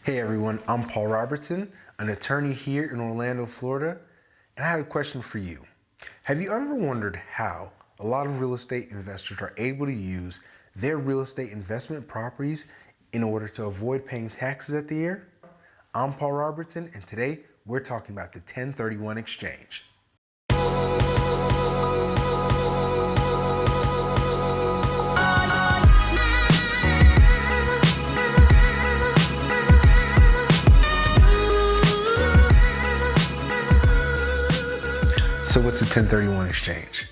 Hey everyone, I'm Paul Robertson, an attorney here in Orlando, Florida, and I have a question for you. Have you ever wondered how a lot of real estate investors are able to use their real estate investment properties in order to avoid paying taxes at the year? I'm Paul Robertson, and today we're talking about the 1031 exchange. So what's a 1031 exchange?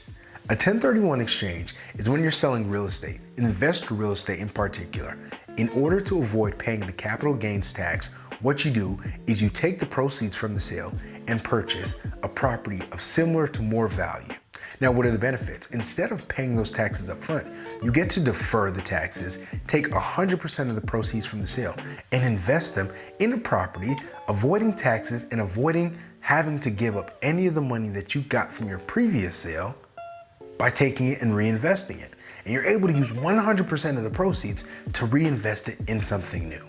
A 1031 exchange is when you're selling real estate, investor real estate in particular. In order to avoid paying the capital gains tax, what you do is you take the proceeds from the sale and purchase a property of similar to more value. Now, what are the benefits? Instead of paying those taxes up front, you get to defer the taxes, take 100% of the proceeds from the sale and invest them in a property, avoiding taxes and avoiding having to give up any of the money that you got from your previous sale by taking it and reinvesting it. And you're able to use 100% of the proceeds to reinvest it in something new.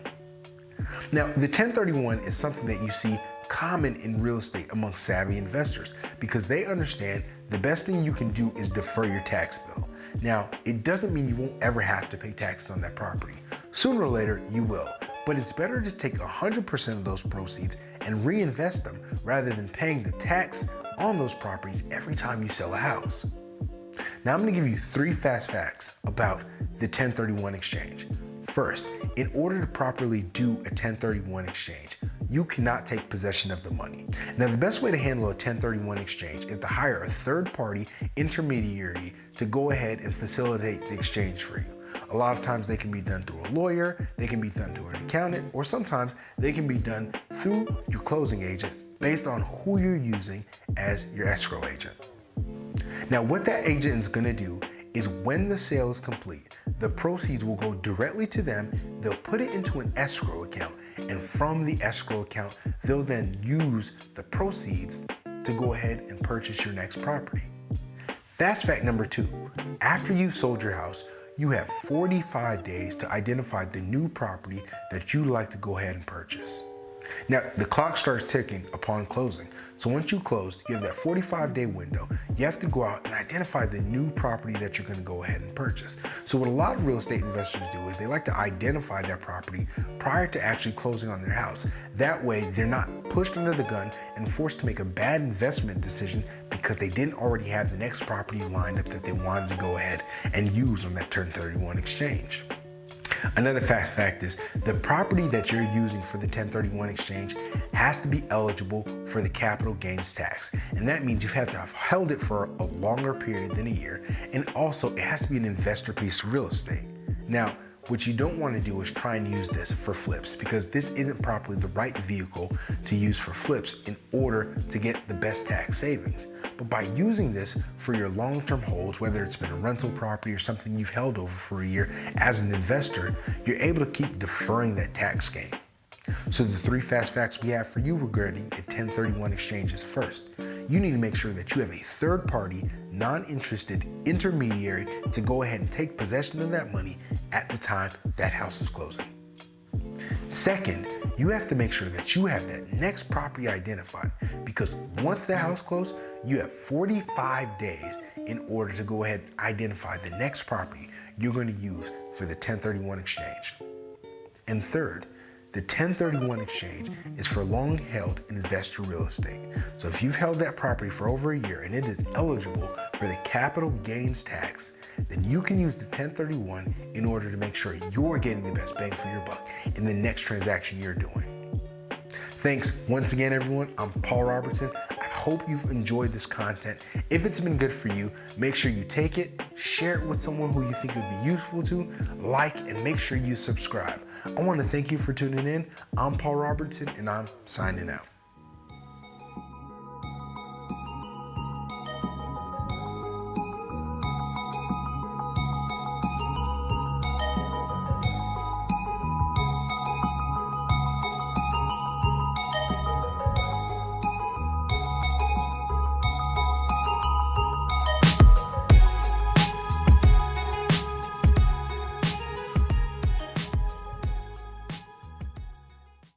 Now, the 1031 is something that you see common in real estate among savvy investors because they understand the best thing you can do is defer your tax bill. Now, it doesn't mean you won't ever have to pay taxes on that property. Sooner or later, you will. But it's better to take 100% of those proceeds and reinvest them rather than paying the tax on those properties every time you sell a house. Now I'm going to give you 3 fast facts about the 1031 exchange. First, in order to properly do a 1031 exchange, you cannot take possession of the money. Now, the best way to handle a 1031 exchange is to hire a third-party intermediary to go ahead and facilitate the exchange for you. A lot of times they can be done through a lawyer, they can be done through an accountant, or sometimes they can be done through your closing agent based on who you're using as your escrow agent. Now, what that agent is going to do is when the sale is complete, the proceeds will go directly to them. They'll put it into an escrow account, and from the escrow account, they'll then use the proceeds to go ahead and purchase your next property. Fast fact number 2, after you've sold your house, you have 45 days to identify the new property that you'd like to go ahead and purchase. Now, the clock starts ticking upon closing. So once you closed, you have that 45-day window. You have to go out and identify the new property that you're going to go ahead and purchase. So what a lot of real estate investors do is they like to identify that property prior to actually closing on their house. That way, they're not pushed under the gun and forced to make a bad investment decision because they didn't already have the next property lined up that they wanted to go ahead and use on that 1031 exchange. Another fast fact is the property that you're using for the 1031 exchange has to be eligible for the capital gains tax. And that means you have to have held it for a longer period than a year. And also it has to be an investor piece of real estate. Now, what you don't want to do is try and use this for flips because this isn't properly the right vehicle to use for flips in order to get the best tax savings. But by using this for your long-term holds, whether it's been a rental property or something you've held over for a year as an investor, you're able to keep deferring that tax gain. So the 3 fast facts we have for you regarding a 1031 exchange is first, you need to make sure that you have a third-party, non-interested intermediary to go ahead and take possession of that money at the time that house is closing. Second, you have to make sure that you have that next property identified because once the house closes, you have 45 days in order to go ahead and identify the next property you're going to use for the 1031 exchange. And third, the 1031 exchange is for long-held investor real estate. So if you've held that property for over a year and it is eligible for the capital gains tax, then you can use the 1031 in order to make sure you're getting the best bang for your buck in the next transaction you're doing. Thanks once again, everyone. I'm Paul Robertson. I hope you've enjoyed this content. If it's been good for you, make sure you take it, share it with someone who you think would be useful to, like, and make sure you subscribe. I want to thank you for tuning in. I'm Paul Robertson, and I'm signing out.